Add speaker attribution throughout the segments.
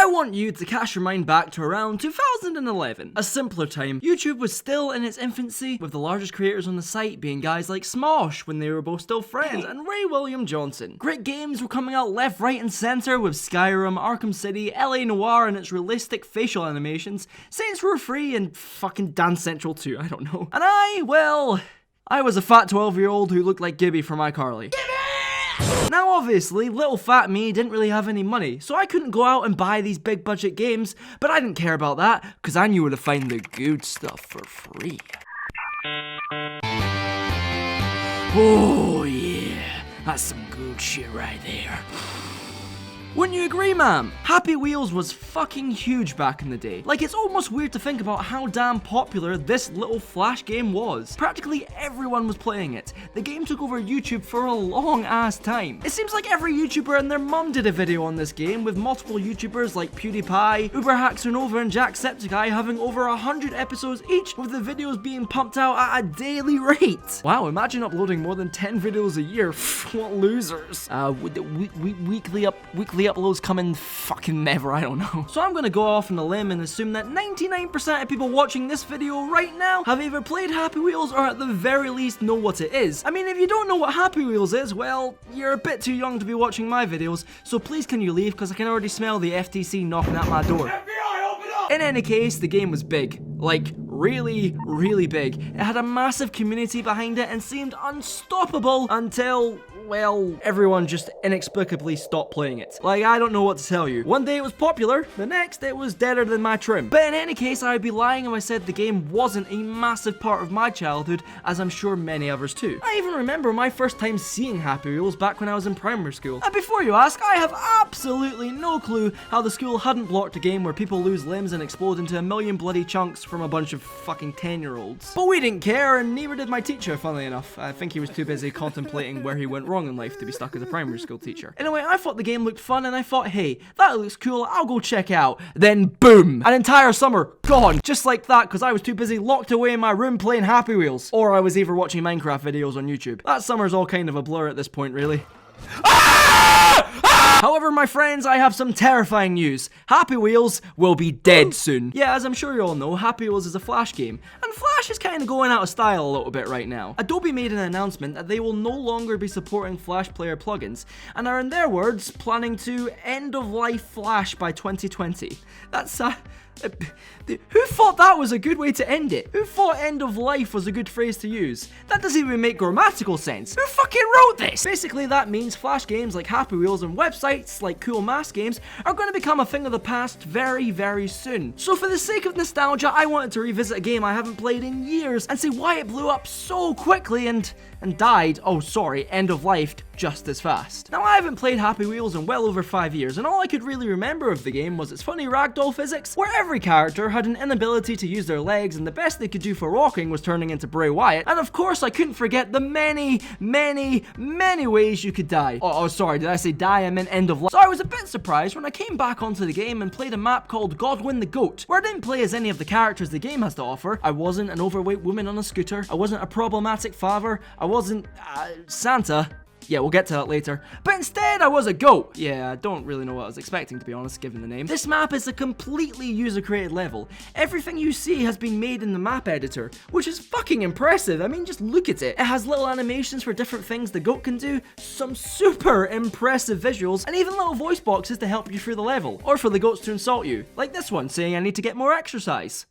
Speaker 1: I want you to cast your mind back to around 2011. A simpler time. YouTube was still in its infancy, with the largest creators on the site being guys like Smosh when they were both still friends, and Ray William Johnson. Great games were coming out left, right, and center with Skyrim, Arkham City, LA Noire and its realistic facial animations, Saints Row 3, and fucking Dance Central 2, I don't know. And I was a fat 12-year-old who looked like Gibby from iCarly. Now obviously, little fat me didn't really have any money, so I couldn't go out and buy these big budget games, but I didn't care about that, because I knew where to find the good stuff for free. Oh yeah, that's some good shit right there. Wouldn't you agree, ma'am? Happy Wheels was fucking huge back in the day. Like, it's almost weird to think about how damn popular this little Flash game was. Practically everyone was playing it. The game took over YouTube for a long ass time. It seems like every YouTuber and their mum did a video on this game, with multiple YouTubers like Pewdiepie, uberhaxornova, and jacksepticeye having over 100 episodes each, with the videos being pumped out at a daily rate. Wow, imagine uploading more than 10 videos a year. What losers. Weekly uploads coming fucking never, I don't know. So I'm gonna go off on a limb and assume that 99% of people watching this video right now have either played Happy Wheels or at the very least know what it is. I mean, if you don't know what Happy Wheels is, well, you're a bit too young to be watching my videos, so please can you leave, because I can already smell the FTC knocking at my door. FBI, open up! In any case, the game was big. Like, really, really big. It had a massive community behind it and seemed unstoppable until, well, everyone just inexplicably stopped playing it. Like, I don't know what to tell you. One day it was popular, the next it was deader than my trim. But in any case, I'd be lying if I said the game wasn't a massive part of my childhood, as I'm sure many others too. I even remember my first time seeing Happy Wheels back when I was in primary school. And before you ask, I have absolutely no clue how the school hadn't blocked a game where people lose limbs and explode into a million bloody chunks from a bunch of fucking 10-year-olds. But we didn't care, and neither did my teacher, funnily enough. I think he was too busy contemplating where he went wrong in life to be stuck as a primary school teacher. Anyway, I thought the game looked fun, and I thought, hey, that looks cool, I'll go check it out. Then boom! An entire summer gone, just like that, because I was too busy locked away in my room playing Happy Wheels. Or I was either watching Minecraft videos on YouTube. That summer's all kind of a blur at this point, really. However, my friends, I have some terrifying news. Happy Wheels will be dead soon. Yeah, as I'm sure you all know, Happy Wheels is a Flash game, and Flash is kind of going out of style a little bit right now. Adobe made an announcement that they will no longer be supporting Flash Player plugins, and are, in their words, planning to end-of-life Flash by 2020. That's who thought that was a good way to end it? Who thought end of life was a good phrase to use? That doesn't even make grammatical sense. Who fucking wrote this? Basically, that means Flash games like Happy Wheels and websites like Cool Mask games are going to become a thing of the past very, very soon. So for the sake of nostalgia, I wanted to revisit a game I haven't played in years and see why it blew up so quickly and died, oh sorry, end of life just as fast. Now, I haven't played Happy Wheels in well over 5 years, and all I could really remember of the game was its funny ragdoll physics, where every character had an inability to use their legs, and the best they could do for walking was turning into Bray Wyatt, and of course I couldn't forget the many, many, many ways you could die. Oh sorry, did I say die? I meant end of life. So I was a bit surprised when I came back onto the game and played a map called Godwin the Goat, where I didn't play as any of the characters the game has to offer. I wasn't an overweight woman on a scooter, I wasn't a problematic father, I wasn't Santa. Yeah, we'll get to that later. But instead, I was a goat. Yeah, I don't really know what I was expecting, to be honest, given the name. This map is a completely user-created level. Everything you see has been made in the map editor, which is fucking impressive. I mean, just look at it. It has little animations for different things the goat can do, some super impressive visuals, and even little voice boxes to help you through the level, or for the goats to insult you. Like this one, saying I need to get more exercise.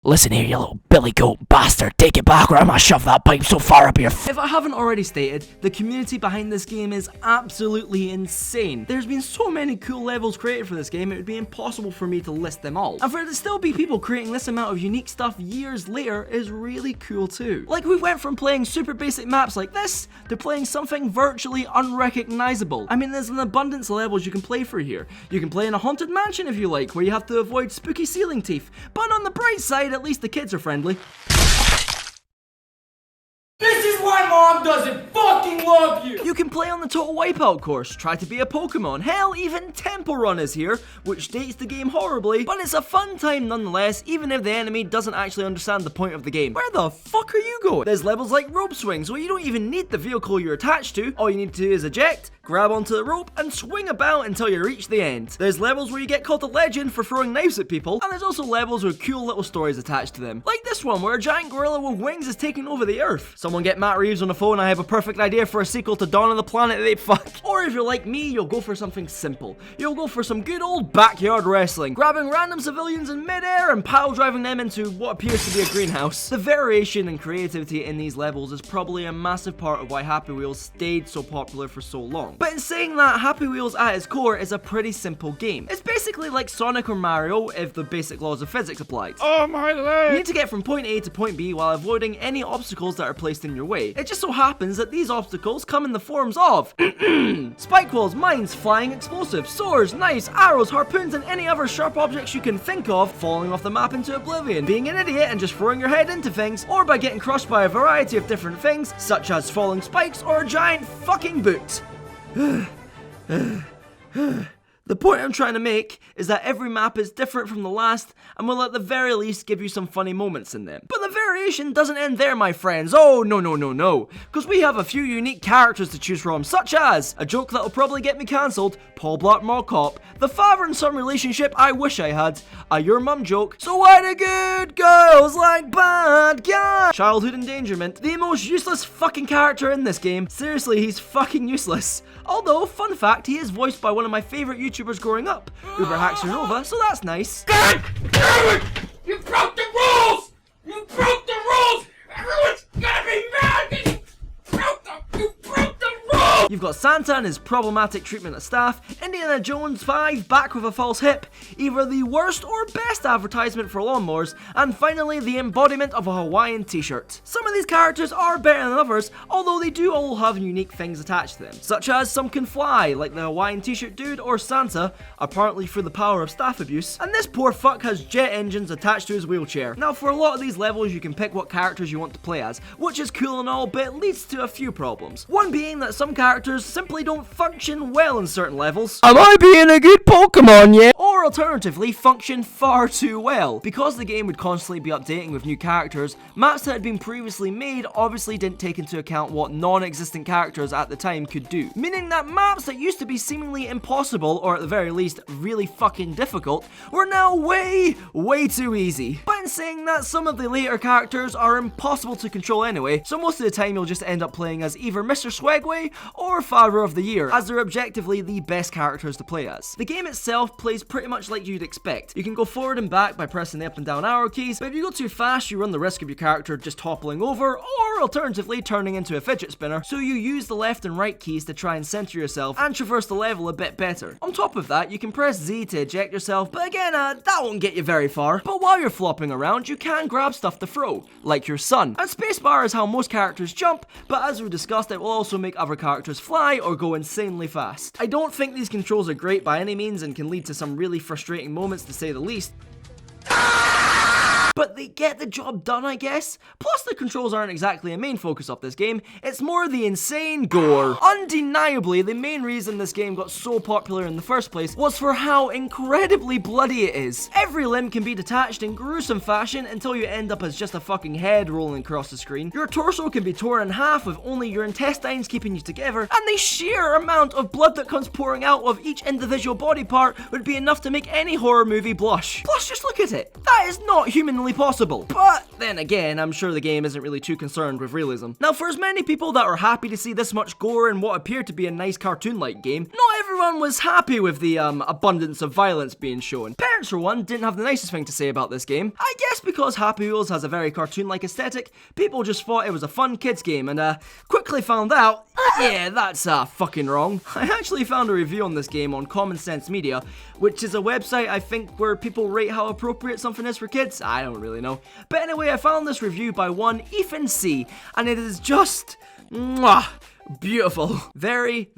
Speaker 2: Listen here, you little billy goat bastard. Take it back or I'm gonna shove that pipe so far up your
Speaker 1: If I haven't already stated, the community behind this game is absolutely insane. There's been so many cool levels created for this game, it would be impossible for me to list them all. And for there to still be people creating this amount of unique stuff years later is really cool too. Like, we went from playing super basic maps like this, to playing something virtually unrecognizable. I mean, there's an abundance of levels you can play through here. You can play in a haunted mansion if you like, where you have to avoid spooky ceiling teeth. But on the bright side, at least the kids are friendly.
Speaker 3: This is why Mom doesn't fucking love you!
Speaker 1: You can play on the Total Wipeout course, try to be a Pokemon, hell, even Temple Run is here, which dates the game horribly, but it's a fun time nonetheless, even if the enemy doesn't actually understand the point of the game. Where the fuck are you going? There's levels like rope swings, where you don't even need the vehicle you're attached to, all you need to do is eject, grab onto the rope, and swing about until you reach the end. There's levels where you get called a legend for throwing knives at people, and there's also levels with cool little stories attached to them. Like this one where a giant gorilla with wings is taking over the earth. Someone get Matt Reeves on the phone, I have a perfect idea for a sequel to Dawn of the Planet of the Apes fuck. Or if you're like me, you'll go for something simple. You'll go for some good old backyard wrestling, grabbing random civilians in midair and pile driving them into what appears to be a greenhouse. The variation and creativity in these levels is probably a massive part of why Happy Wheels stayed so popular for so long. But in saying that, Happy Wheels at its core is a pretty simple game. It's basically like Sonic or Mario if the basic laws of physics applied.
Speaker 4: Oh, my leg!
Speaker 1: You need to get from point A to point B while avoiding any obstacles that are placed in your way. It just so happens that these obstacles come in the forms of spike walls, mines, flying explosives, swords, knives, arrows, harpoons, and any other sharp objects you can think of, falling off the map into oblivion, being an idiot and just throwing your head into things, or by getting crushed by a variety of different things, such as falling spikes or a giant fucking boot. The point I'm trying to make is that every map is different from the last and will at the very least give you some funny moments in them. But the variation doesn't end there, my friends. Oh, no. Because we have a few unique characters to choose from, such as a joke that'll probably get me cancelled, Paul Blart Mall Cop, the father and son relationship I wish I had, a your mum joke, so why do good girls like bad guys? Childhood endangerment, the most useless fucking character in this game. Seriously, he's fucking useless. Although, fun fact, he is voiced by one of my favourite YouTubers growing up, uberhaxornova, so that's nice.
Speaker 3: God damn it! You broke the rules! You broke the rules! Everyone's gonna be mad because you broke the rules!
Speaker 1: You've got Santa and his problematic treatment of staff, Indiana Jones 5 back with a false hip, either the worst or best advertisement for lawnmowers, and finally the embodiment of a Hawaiian t-shirt. Some of these characters are better than others, although they do all have unique things attached to them, such as some can fly, like the Hawaiian t-shirt dude or Santa, apparently through the power of staff abuse, and this poor fuck has jet engines attached to his wheelchair. Now for a lot of these levels you can pick what characters you want to play as, which is cool and all, but it leads to a few problems. One being that some characters simply don't function well in certain levels.
Speaker 2: Am I being a good Pokemon yet?
Speaker 1: Or alternatively, function far too well. Because the game would constantly be updating with new characters, maps that had been previously made obviously didn't take into account what non-existent characters at the time could do. Meaning that maps that used to be seemingly impossible, or at the very least, really fucking difficult, were now way too easy. But in saying that, some of the later characters are impossible to control anyway, so most of the time you'll just end up playing as either Mr. Swagway or Father of the Year, as they're objectively the best characters to play as. The game itself plays pretty much like you'd expect. You can go forward and back by pressing the up and down arrow keys, but if you go too fast you run the risk of your character just toppling over, or alternatively turning into a fidget spinner, so you use the left and right keys to try and center yourself and traverse the level a bit better. On top of that, you can press Z to eject yourself, but again, that won't get you very far. But while you're flopping around, you can grab stuff to throw, like your sun. And spacebar is how most characters jump, but as we discussed, it will also make other characters fly or go insanely fast. I don't think these controls are great by any means and can lead to some really frustrating moments to say the least. But they get the job done, I guess. Plus, the controls aren't exactly a main focus of this game, it's more the insane gore. Undeniably, the main reason this game got so popular in the first place was for how incredibly bloody it is. Every limb can be detached in gruesome fashion until you end up as just a fucking head rolling across the screen. Your torso can be torn in half with only your intestines keeping you together, and the sheer amount of blood that comes pouring out of each individual body part would be enough to make any horror movie blush. Plus, just look at it. That is not humanly possible. But then again, I'm sure the game isn't really too concerned with realism. Now, for as many people that are happy to see this much gore in what appeared to be a nice cartoon-like game, not everyone was happy with the abundance of violence being shown. Parents, for one, didn't have the nicest thing to say about this game. I guess because Happy Wheels has a very cartoon-like aesthetic, people just thought it was a fun kids game and quickly found out, yeah, that's fucking wrong. I actually found a review on this game on Common Sense Media, which is a website I think where people rate how appropriate something is for kids. I don't really know. But anyway, I found this review by one Ethan C, and it is just beautiful. Very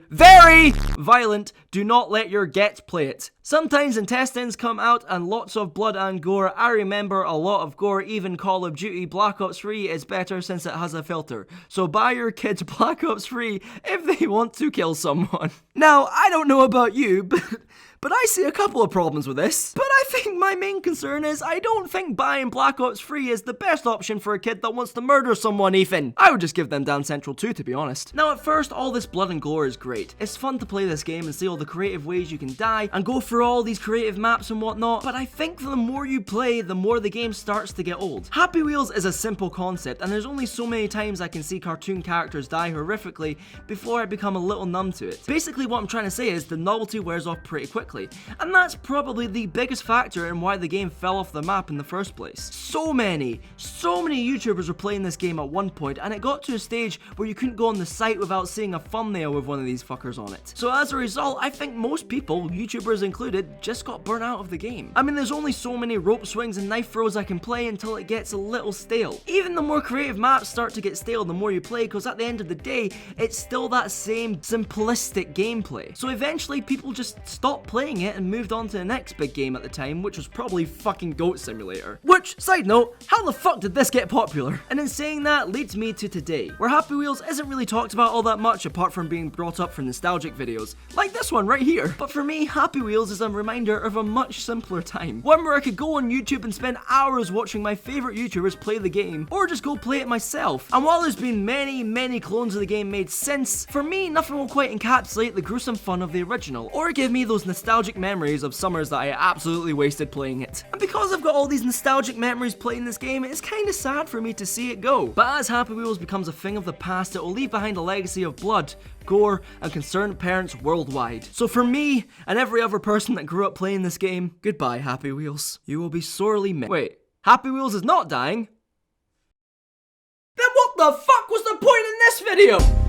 Speaker 1: violent do not let your get play it. Sometimes intestines come out and lots of blood and gore. I remember a lot of gore. Even Call of Duty Black Ops 3 is better since it has a filter. So buy your kids Black Ops 3 if they want to kill someone. Now, I don't know about you, but I see a couple of problems with this. But I think my main concern is I don't think buying Black Ops 3 is the best option for a kid that wants to murder someone, Ethan. I would just give them Down Central 2, to be honest. Now, at first, all this blood and gore is great. It's fun to play this game and see all the creative ways you can die and go through all these creative maps and whatnot, but I think the more you play, the more the game starts to get old. Happy Wheels is a simple concept, and there's only so many times I can see cartoon characters die horrifically before I become a little numb to it. Basically, what I'm trying to say is the novelty wears off pretty quickly, and that's probably the biggest factor in why the game fell off the map in the first place. So many YouTubers were playing this game at one point, and it got to a stage where you couldn't go on the site without seeing a thumbnail with one of these fuckers on it. So as a result, I think most people, YouTubers included, just got burnt out of the game. I mean, there's only so many rope swings and knife throws I can play until it gets a little stale. Even the more creative maps start to get stale the more you play, because at the end of the day, it's still that same simplistic gameplay. So eventually, people just stopped playing it and moved on to the next big game at the time, which was probably fucking Goat Simulator. Which, side note, how the fuck did this get popular? And in saying that, leads me to today, where Happy Wheels isn't really talked about all that much apart from being brought up for nostalgic videos, like this one right here. But for me, Happy Wheels is a reminder of a much simpler time, one where I could go on YouTube and spend hours watching my favorite YouTubers play the game, or just go play it myself. And while there's been many clones of the game made since, for me, nothing will quite encapsulate the gruesome fun of the original, or give me those nostalgic memories of summers that I absolutely wasted playing it. And because I've got all these nostalgic memories playing this game, it's kinda sad for me to see it go. But as Happy Wheels becomes a thing of the past, it will leave behind a legacy of blood, gore, and concerned parents worldwide. So for me, and every other person that grew up playing this game, goodbye Happy Wheels. You will be sorely missed. Wait, Happy Wheels is not dying? Then what the fuck was the point in this video?